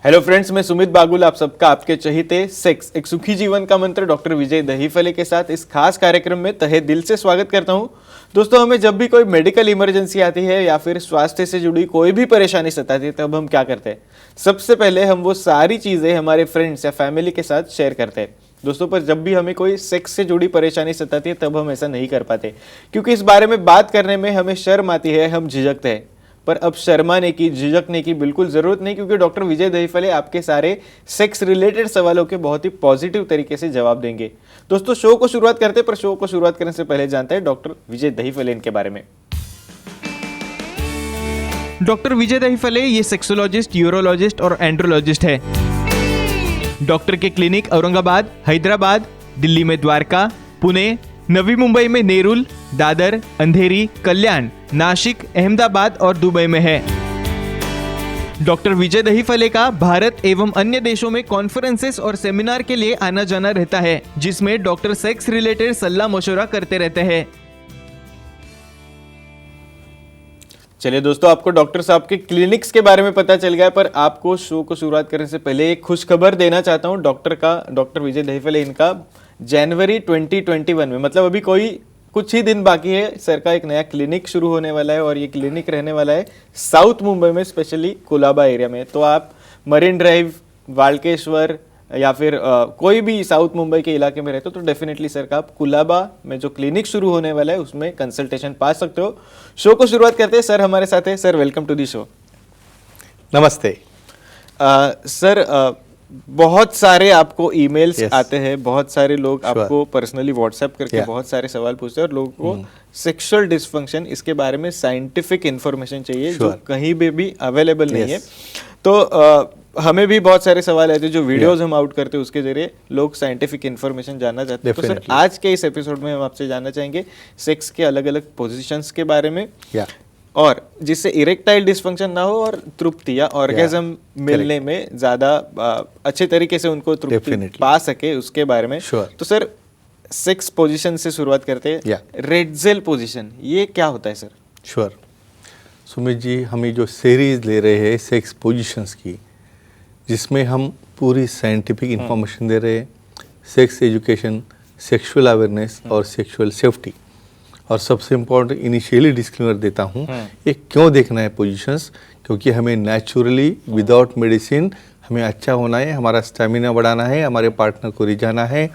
Hello friends, मैं सुमित बागुल आप सबका आपके चहीते सेक्स एक सुखी जीवन का मंत्र डॉक्टर विजय दहीफले के साथ इस खास कार्यक्रम में तहे दिल से स्वागत करता हूं। दोस्तों, हमें जब भी कोई मेडिकल इमरजेंसी आती है या फिर स्वास्थ्य से जुड़ी कोई भी परेशानी सताती है, तब हम क्या करते हैं? सबसे पहले हम वो सारी चीजें हमारे फ्रेंड्स या फैमिली के साथ शेयर करते हैं। दोस्तों, पर जब भी हमें कोई सेक्स से जुड़ी परेशानी सताती है, तब हम ऐसा नहीं कर पाते, क्योंकि इस बारे में बात करने में हमें शर्म आती है, हम झिझकते हैं। पर अब शर्माने की, झिझकने की बिल्कुल जरूरत नहीं, क्योंकि डॉक्टर विजय दहीफले आपके सारे सेक्स रिलेटेड सवालों के बहुत ही पॉजिटिव तरीके से जवाब देंगे। दोस्तों, शो को शुरुआत करते हैं, पर शो को शुरुआत करने से पहले जानते हैं डॉक्टर विजय दहीफले इनके बारे में। डॉक्टर विजय दहीफले ये सेक्सोलॉजिस्ट, यूरोलॉजिस्ट और एंड्रोलॉजिस्ट है। डॉक्टर के क्लिनिक औरंगाबाद, हैदराबाद, दिल्ली में द्वारका, पुणे, नवी मुंबई में नेरुल, दादर, अंधेरी, कल्याण, नासिक, अहमदाबाद और दुबई में है। डॉक्टर विजय दहीफले का भारत एवं अन्य देशों में कॉन्फ्रेंसेस और सेमिनार के लिए आना जाना रहता है, जिसमें डॉक्टर सेक्स रिलेटेड सलाह मशवरा करते रहते हैं। चलिए दोस्तों, आपको डॉक्टर साहब के क्लिनिक्स के बारे में पता चल गया, पर आपको शो को शुरुआत करने से पहले एक खुश खबर देना चाहता हूं। डॉक्टर विजय दहीफले इनका जनवरी 2021 में, मतलब अभी कुछ ही दिन बाकी है, सर का एक नया क्लिनिक शुरू होने वाला है और ये क्लिनिक रहने वाला है साउथ मुंबई में, स्पेशली कुलाबा एरिया में। तो आप मरीन ड्राइव, वालकेश्वर या फिर कोई भी साउथ मुंबई के इलाके में रहते हो, तो डेफिनेटली सर का आप कुलाबा में जो क्लिनिक शुरू होने वाला है उसमें कंसल्टेशन पा सकते हो। शो को शुरुआत करते हैं, सर हमारे साथ है। Sir, welcome to the show. नमस्ते। सर, बहुत सारे आपको ईमेल्स आते हैं, बहुत सारे लोग आपको पर्सनली व्हाट्सएप करके बहुत सारे सवाल पूछते हैं, और लोगों को सेक्सुअल डिसफंक्शन इसके बारे में साइंटिफिक इंफॉर्मेशन चाहिए जो कहीं भी अवेलेबल नहीं है। तो हमें भी बहुत सारे सवाल आते हैं, जो वीडियोस हम आउट करते हैं उसके जरिए लोग साइंटिफिक इंफॉर्मेशन जानना चाहते हैं। तो सर, आज के इस एपिसोड में हम आपसे जानना चाहेंगे सेक्स के अलग अलग पोजिशंस के बारे में, और जिससे इरेक्टाइल डिसफंक्शन ना हो और तृप्ति या ऑर्गेज्म मिलने में ज्यादा अच्छे तरीके से उनको तृप्ति पा सके, उसके बारे में। तो सर, सेक्स पोजीशन से शुरुआत करते हैं। रेडजेल पोजीशन, ये क्या होता है सर? सुमित जी, हम ये जो सीरीज ले रहे हैं सेक्स पोजीशंस की, जिसमें हम पूरी साइंटिफिक इंफॉर्मेशन दे रहे हैं, सेक्स एजुकेशन, सेक्सुअल अवेयरनेस और सेक्सुअल सेफ्टी। और सबसे इम्पोर्टेंट इनिशियली डिस्क्लेमर देता हूँ, ये क्यों देखना है पोजीशंस, क्योंकि हमें नेचुरली विदाउट मेडिसिन हमें अच्छा होना है, हमारा स्टेमिना बढ़ाना है, हमारे पार्टनर को रिझाना है,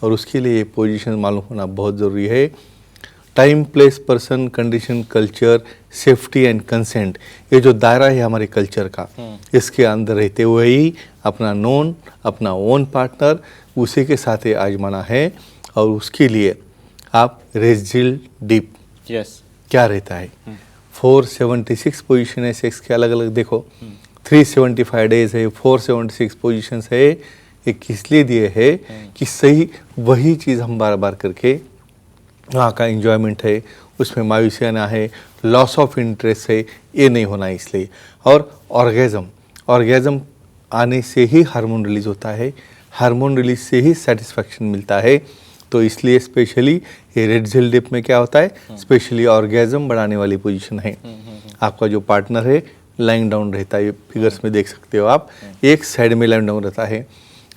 और उसके लिए ये पोजीशन मालूम होना बहुत ज़रूरी है। Time, place, person, condition, culture, safety and consent, ये जो दायरा है हमारे कल्चर का, इसके अंदर रहते हुए ही अपना ओन पार्टनर उसी के साथ आजमाना है। और उसके लिए आप रेडजेल डीप क्या रहता है, 476 पोजीशन है सेक्स के अलग अलग, देखो 375 डेज है, 476 पोजीशंस है। ये किस लिए दिए है कि सही वही चीज़ हम बार बार करके वहाँ का इंजॉयमेंट है, उसमें मायूसी आना है, लॉस ऑफ इंटरेस्ट है, ये नहीं होना इसलिए। और ऑर्गेज़म आने से ही हार्मोन रिलीज होता है, हार्मोन रिलीज से ही सेटिस्फैक्शन मिलता है। तो इसलिए स्पेशली ये रेडजेल डिप में क्या होता है, स्पेशली ऑर्गेज़म बढ़ाने वाली पोजीशन है। आपका जो पार्टनर है लाइंग डाउन रहता है, फिगर्स में देख सकते हो आप, एक साइड में लाइंग डाउन रहता है।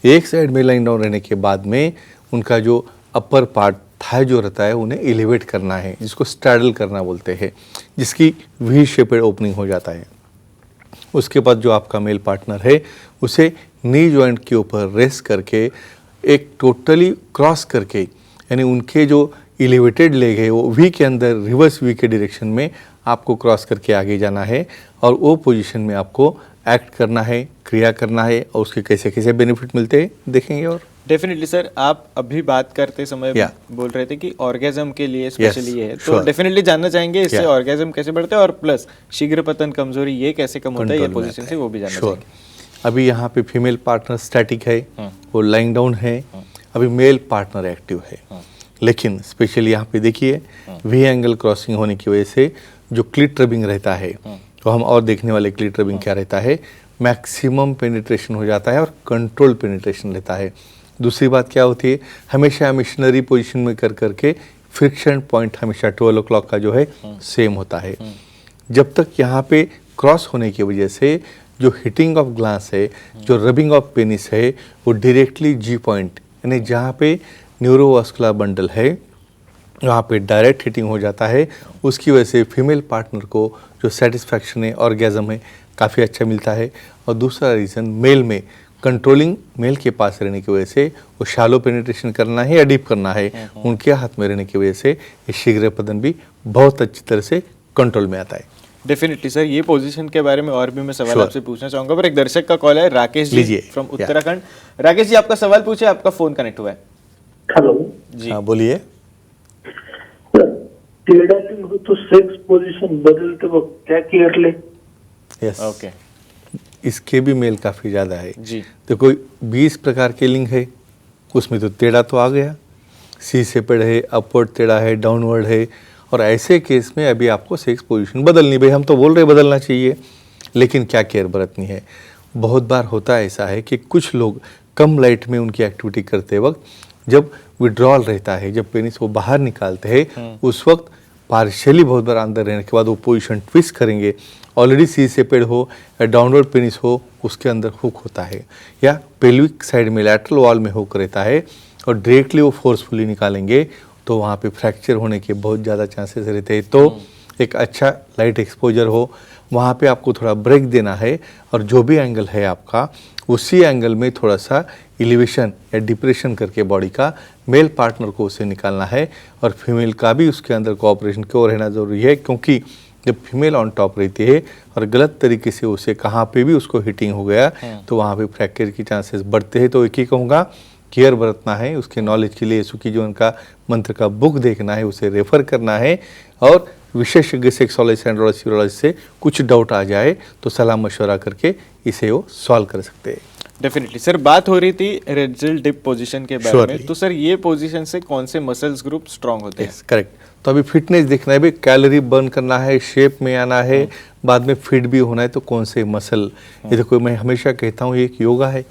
एक साइड में लाइंग डाउन रहने के बाद में उनका जो अपर पार्ट थाई जो रहता है उन्हें एलिवेट करना है, जिसको स्ट्रैडल करना बोलते हैं, जिसकी वी शेपेड ओपनिंग हो जाता है। उसके बाद जो आपका मेल पार्टनर है उसे नी जॉइंट के ऊपर रेस्ट करके एक टोटली क्रॉस करके, यानी उनके जो एलिवेटेड लेग है वो वी के अंदर रिवर्स वी के डायरेक्शन में आपको क्रॉस करके आगे जाना है, और वो पोजीशन में आपको एक्ट करना है, क्रिया करना है, और उसके कैसे कैसे बेनिफिट मिलते हैं देखेंगे। और डेफिनेटली सर, आप अभी बात करते समय बोल रहे थे कि ऑर्गेज्म के लिए स्पेशली ये है, तो डेफिनेटली जानना चाहेंगे इससे ऑर्गेज्म कैसे बढ़ते हैं, और प्लस शीघ्र पतन, कमजोरी, ये कैसे कम होता है ये पोजीशन से, वो भी जानना चाहेंगे। अभी यहाँ पे फीमेल पार्टनर स्टैटिक है, वो लाइंग डाउन है, अभी मेल पार्टनर एक्टिव है, लेकिन स्पेशली यहाँ पे देखिए वी एंगल क्रॉसिंग होने की वजह से जो क्लिट रबिंग रहता है, तो हम और देखने वाले क्लिट रबिंग क्या रहता है, मैक्सिमम पेनिट्रेशन हो जाता है और कंट्रोल पेनिट्रेशन रहता है। दूसरी बात क्या होती है, हमेशा मिशनरी पोजीशन में कर करके फ्रिक्शन पॉइंट हमेशा 12 o'clock का जो है सेम होता है। जब तक यहाँ पे क्रॉस होने की वजह से जो हिटिंग ऑफ ग्लास है, जो रबिंग ऑफ पेनिस है, वो डायरेक्टली जी पॉइंट यानी जहाँ पे न्यूरोवास्कुलर बंडल है वहाँ पे डायरेक्ट हिटिंग हो जाता है। उसकी वजह से फीमेल पार्टनर को जो सेटिस्फैक्शन है, ऑर्गेज़म है, काफ़ी अच्छा मिलता है। और दूसरा रीज़न मेल में कंट्रोलिंग मेल के पास रहने की वजह से वो शैलो पेनिट्रेशन करना है या डीप करना है, उनके हाथ में रहने की वजह से ये शीघ्र पतन भी बहुत अच्छी तरह से कंट्रोल में आता है। डेफिनेटली सर, ये पोजीशन के बारे में और भी मैं सवाल आपसे पूछना चाहूंगा, पर एक दर्शक का कॉल है, राकेश जी फ्रॉम उत्तराखंड। राकेश जी, आपका सवाल पूछे, आपका फोन कनेक्ट हुआ है। हेलो जी, हाँ बोलिए। टेढ़ा लिंग हो तो सेक्स पोजीशन बदलते वक्त क्या केयर ले? यस, ओके, इसके भी मेल काफ़ी ज़्यादा है जी। तो कोई 20 प्रकार के लिंग है, उसमें तो टेढ़ा तो आ गया, सी सेपेड है, अपवर्ड टेढ़ा है, डाउनवर्ड है। और ऐसे केस में अभी आपको सेक्स पोजीशन बदलनी, भाई हम तो बोल रहे बदलना चाहिए, लेकिन क्या केयर बरतनी है। बहुत बार होता है ऐसा है कि कुछ लोग कम लाइट में उनकी एक्टिविटी करते वक्त जब विड्रॉल रहता है, जब पेनिस वो बाहर निकालते हैं, उस वक्त पार्शियली बहुत बार अंदर रहने के बाद वो पोजीशन ट्विस्ट करेंगे। ऑलरेडी सी सेपेड हो या डाउनवर्ड पेनिस हो, उसके अंदर हुक होता है, या पेल्विक साइड में लैटरल वॉल में हुक रहता है और डायरेक्टली वो फोर्सफुली निकालेंगे तो वहाँ पे फ्रैक्चर होने के बहुत ज़्यादा चांसेस रहते हैं। तो एक अच्छा लाइट एक्सपोजर हो, वहाँ पे आपको थोड़ा ब्रेक देना है और जो भी एंगल है आपका, उसी एंगल में थोड़ा सा एलिवेशन या डिप्रेशन करके बॉडी का मेल पार्टनर को उसे निकालना है। और फीमेल का भी उसके अंदर कोऑपरेशन क्यों रहना ज़रूरी है, क्योंकि जब फीमेल ऑन टॉप रहती है और गलत तरीके से उसे कहाँ पे भी उसको हिटिंग हो गया तो वहाँ पे फ्रैक्चर की चांसेस बढ़ते हैं। तो एक ही कहूँगा, केयर बरतना है। उसके नॉलेज के लिए यीशु की जो उनका मंत्र का बुक देखना है, उसे रेफर करना है, और विशेषज्ञ सेक्सोलॉजिस्ट एंड्रोलॉजिस्ट यूरोलॉजिस्ट से कुछ डाउट आ जाए तो सलाह मशवरा करके इसे वो सॉल्व कर सकते हैं। डेफिनेटली सर, बात हो रही थी रेडियल डिप पोजीशन के बारे में, तो सर ये पोजीशन से कौन से मसल्स ग्रुप स्ट्रांग होते हैं? करेक्ट। तो अभी फिटनेस देखना है, भाई कैलोरी बर्न करना है, शेप में आना है, बाद में फिट भी होना है, तो कौन से मसल। ये देखो, मैं हमेशा कहता हूँ ये एक योगा है।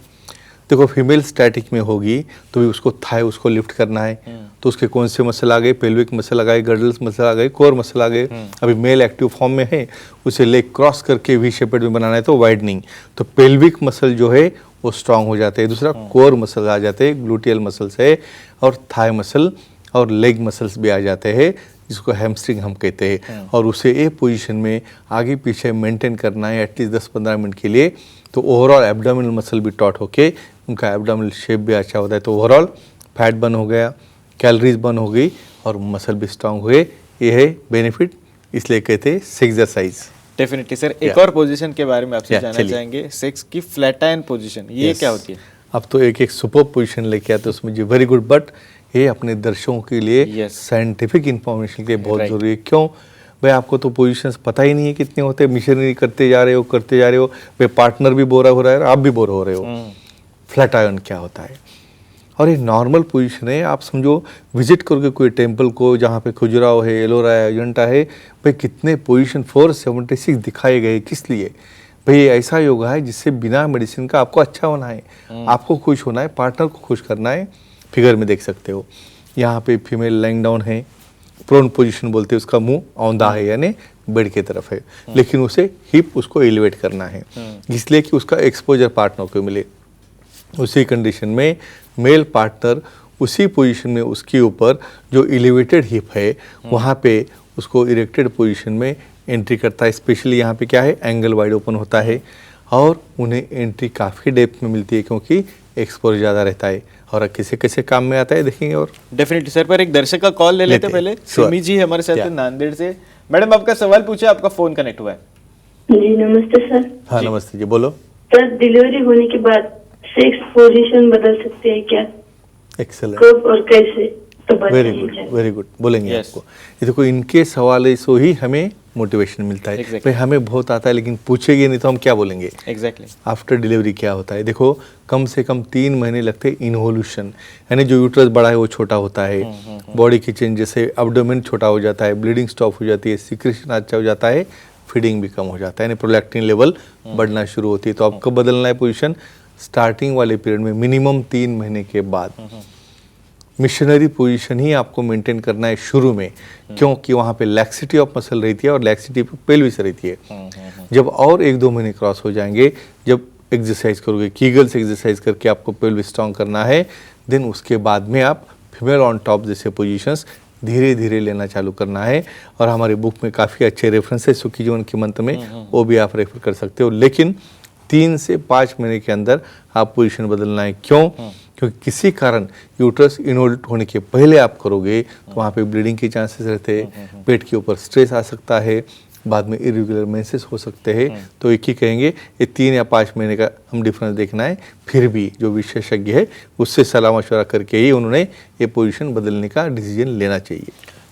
देखो, फीमेल स्टैटिक में होगी तो भी उसको थाई उसको लिफ्ट करना है, तो उसके कौन से मसल आ गए, पेल्विक मसल आ गए, गर्डल्स मसल आ गए, कोर मसल आ गए। अभी मेल एक्टिव फॉर्म में है, उसे लेग क्रॉस करके वी शेपेड में बनाना है तो वाइडनिंग, तो पेल्विक मसल जो है वो स्ट्रांग हो जाते हैं। दूसरा कोर मसल आ जाते हैं, ग्लूटियल मसल्स है, और थाई मसल और लेग मसल्स भी आ जाते हैं, जिसको हैमस्ट्रिंग हम कहते हैं। और उसे एक पोजीशन में आगे पीछे मेंटेन करना है एटलीस्ट 10-15 मिनट के लिए, तो ओवरऑल एब्डोमिनल मसल भी टॉट होके उनका एब्डोमिनल शेप भी अच्छा होता है। तो ओवरऑल फैट बर्न हो गया, कैलोरीज बर्न हो गई और मसल भी स्ट्रांग हुए। ये है बेनिफिट, इसलिए कहते हैं एक्सरसाइज। डेफिनेटली सर, एक और पोजीशन के बारे में आपसे जानना चाहेंगे, सेक्स की फ्लैटाइन पोजीशन, ये क्या होती है? अब तो एक एक सुपर पोजीशन लेके आते हैं उसमें जी, वेरी गुड। बट ये अपने दर्शकों के लिए साइंटिफिक इंफॉर्मेशन के लिए बहुत जरूरी है। क्यों भाई, आपको तो पोजीशंस पता ही नहीं है कितने होते हैं, मिशनरी करते जा रहे हो भाई, पार्टनर भी बोरा हो रहा है, आप भी बोर हो रहे हो। फ्लैट आयन क्या होता है? और ये नॉर्मल पोजीशन है। आप समझो, विजिट करोगे कोई टेंपल को जहाँ पे खुजराहो है, एलोरा है, अजंता है, भाई कितने पोजीशन 476 दिखाए गए, किस लिए? भाई ये ऐसा योगा है जिससे बिना मेडिसिन का आपको अच्छा होना है, आपको खुश होना है, पार्टनर को खुश करना है। फिगर में देख सकते हो, यहाँ पे फीमेल लाइंग डाउन है, प्रोन पोजीशन बोलते हैं, उसका मुंह औंधा है यानी बेड की तरफ है, लेकिन उसे हिप उसको एलिवेट करना है, इसलिए कि उसका एक्सपोजर पार्टनर को मिले। उसी कंडीशन में मेल पार्टनर उसी पोजीशन में उसके ऊपर जो एलिवेटेड हिप है वहाँ पे उसको इरेक्टेड पोजीशन में एंट्री करता है। स्पेशली यहाँ पे क्या है, एंगल वाइड ओपन होता है और उन्हें एंट्री काफ़ी डेप्थ में मिलती है क्योंकि एक्सपोजर ज़्यादा रहता है। और किसे किसे काम में आता है देखेंगे। और डेफिनेटली सर, पर एक दर्शक का कॉल ले लेते पहले। सिमी जी हमारे साथ नांदेड़ से। मैडम, आपका सवाल पूछे, आपका फोन कनेक्ट हुआ है। जी नमस्ते सर। हाँ नमस्ते जी, बोलो। सर, डिलीवरी होने के बाद सेक्स पोजीशन बदल सकते हैं क्या? एक्सेलेंट। कब और कैसे? तो वेरी गुड, वेरी गुड, बोलेंगे आपको। ये देखो, इनके सवाल से ही हमें मोटिवेशन मिलता है। भाई हमें बहुत आता है लेकिन पूछेंगे नहीं तो हम क्या बोलेंगे? एग्जैक्टली। आफ्टर डिलीवरी क्या होता है? देखो, कम से कम 3 महीने लगते हैं इन्वोल्यूशन, यानी जो यूट्रस बड़ा है वो छोटा होता है, बॉडी के चेंजेस है, एब्डोमेन छोटा हो जाता है, ब्लीडिंग स्टॉप हो जाती है, सिक्रेशन अच्छा हो जाता है, फीडिंग भी कम हो जाता है, यानी प्रोलैक्टिन लेवल बढ़ना शुरू होती है। तो अब कब बदलना है पोजीशन? स्टार्टिंग वाले पीरियड में मिनिमम 3 महीने के बाद। मिशनरी पोजीशन ही आपको मेंटेन करना है शुरू में, क्योंकि वहाँ पे लैक्सिटी ऑफ मसल रहती है और लैक्सिटी पे पेल्विस रहती है। जब और 1-2 महीने क्रॉस हो जाएंगे, जब एक्सरसाइज करोगे, कीगल्स एक्सरसाइज करके आपको पेल्विस स्ट्रॉन्ग करना है, देन उसके बाद में आप फीमेल ऑन टॉप जैसे पोजीशंस धीरे धीरे लेना चालू करना है। और हमारे बुक में काफ़ी अच्छे रेफरेंसेस सुखी जीवन के मंत्र में, वो भी आप रेफर कर सकते हो। लेकिन 3 से 5 महीने के अंदर आप पोजीशन बदलना है। क्यों? क्योंकि किसी कारण यूट्रस इनोल्ट होने के पहले आप करोगे तो वहाँ पे ब्लीडिंग के चांसेस रहते हैं, पेट के ऊपर स्ट्रेस आ सकता है, बाद में इरेगुलर मेंसेस हो सकते हैं। तो एक ही कहेंगे ये 3 या 5 महीने का हम डिफरेंस देखना है। फिर भी जो विशेषज्ञ है उससे सलाह मशवरा करके ही उन्होंने ये पोजीशन बदलने का डिसीजन लेना चाहिए।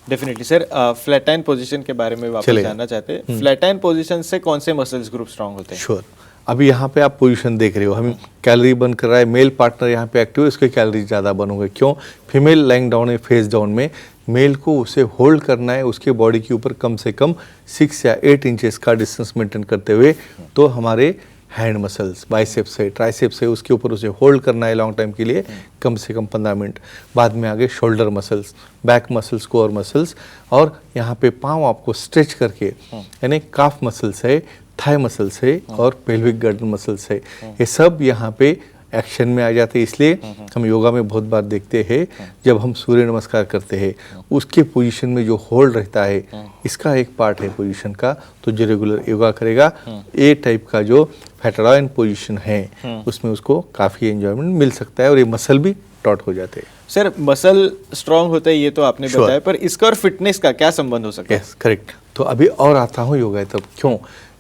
डेफिनेटली सर, फ्लैटाइन पोजीशन के बारे में वापस जानना चाहते हैं। फ्लैटाइन पोजीशन से कौन से मसल्स ग्रुप स्ट्रांग होते हैं? श्योर। अभी यहाँ पे आप पोजीशन देख रहे हो, हम कैलोरी बर्न कर रहा है, मेल पार्टनर यहाँ पे एक्टिव है, उसके कैलोरी ज़्यादा बर्न होंगे। क्यों? फीमेल लाइंग डाउन है, फेस डाउन में, मेल को उसे होल्ड करना है उसके बॉडी के ऊपर कम से कम 6 या 8 इंचेस का डिस्टेंस मेंटेन करते हुए। तो हमारे हैंड मसल्स, बाइसेप्स है, ट्राइसेप्स है, उसके ऊपर उसे होल्ड करना है लॉन्ग टाइम के लिए, कम से कम 15 मिनट। बाद में आगे shoulder muscles, back muscles, core muscles, और यहाँ पे पाँव आपको स्ट्रेच करके, यानी काफ मसल्स है, थाई मसल्स है और पेल्विक गर्दन मसल्स है, ये सब यहाँ पे एक्शन में आ जाते हैं। इसलिए हम योगा में बहुत बार देखते हैं, जब हम सूर्य नमस्कार करते हैं उसके पोजीशन में जो होल्ड रहता है, इसका एक पार्ट है पोजीशन का। तो जो रेगुलर योगा करेगा, ए टाइप का जो फ्लैटाइन पोजीशन है, उसमें उसको काफ़ी एंजॉयमेंट मिल सकता है और ये मसल भी टॉट हो जाते हैं। सर, मसल स्ट्रांग होता है ये तो आपने बताया, पर इसका और फिटनेस का क्या संबंध हो सकता है? Yes, correct. तो अभी और आता हूँ योगा तब। क्यों?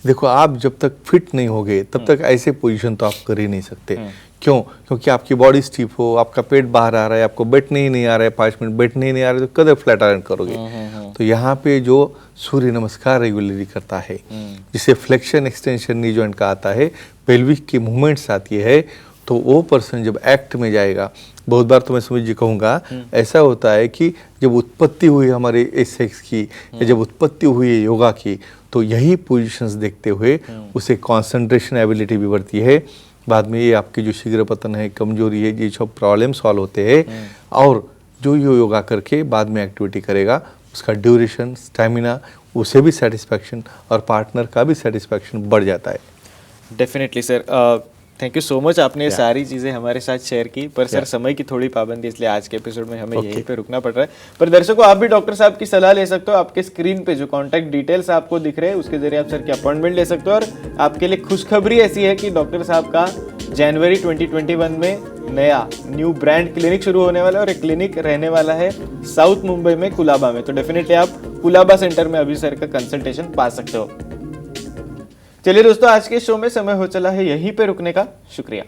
देखो, आप जब तक फिट नहीं होगे तब तक ऐसे पोजीशन तो आप कर ही नहीं सकते। क्यों? क्योंकि आपकी बॉडी स्टीफ हो, आपका पेट बाहर आ रहा है, आपको बैठने ही नहीं आ रहा है, 5 मिनट बैठने ही नहीं आ रहा है, तो कदर फ्लैट आयरन करोगे। तो यहाँ पे जो सूर्य नमस्कार रेगुलरली करता है, जिसे फ्लेक्शन एक्सटेंशन नी जॉइंट का आता है, पेल्विक की मूवमेंट्स आती है, तो वो पर्सन जब एक्ट में जाएगा, बहुत बार तो मैं समझ जी कहूँगा, ऐसा होता है कि जब उत्पत्ति हुई हमारे सेक्स की, या जब उत्पत्ति हुई है योगा की, तो यही पोजीशंस देखते हुए उसे कंसंट्रेशन एबिलिटी भी बढ़ती है। बाद में ये आपकी जो शीघ्र पतन है, कमजोरी है, ये सब प्रॉब्लम सॉल्व होते हैं। और जो योगा करके बाद में एक्टिविटी करेगा, उसका ड्यूरेशन, स्टैमिना, उसे भी सेटिस्फैक्शन और पार्टनर का भी सेटिस्फैक्शन बढ़ जाता है। Definitely sir, thank you so much, आपने ये सारी चीज़ें हमारे साथ शेयर की। पर सर, समय की थोड़ी पाबंदी, इसलिए आज के एपिसोड में हमें यहीं पे रुकना पड़ रहा है। पर दर्शकों, आप भी डॉक्टर साहब की सलाह ले सकते हो। आपके स्क्रीन पे जो कॉन्टैक्ट डिटेल्स आपको दिख रहे हैं, उसके जरिए आप सर की अपॉइंटमेंट ले सकते हो। और आपके लिए खुशखबरी ऐसी है कि डॉक्टर साहब का जनवरी 2021 में न्यू ब्रांड क्लिनिक शुरू होने वाला है, और एक क्लिनिक रहने वाला है साउथ मुंबई में, कुलाबा में। तो डेफिनेटली आप कुलाबा सेंटर में अभी सर का कंसल्टेशन पा सकते हो। चलिए दोस्तों, आज के शो में समय हो चला है यहीं पे रुकने का। शुक्रिया।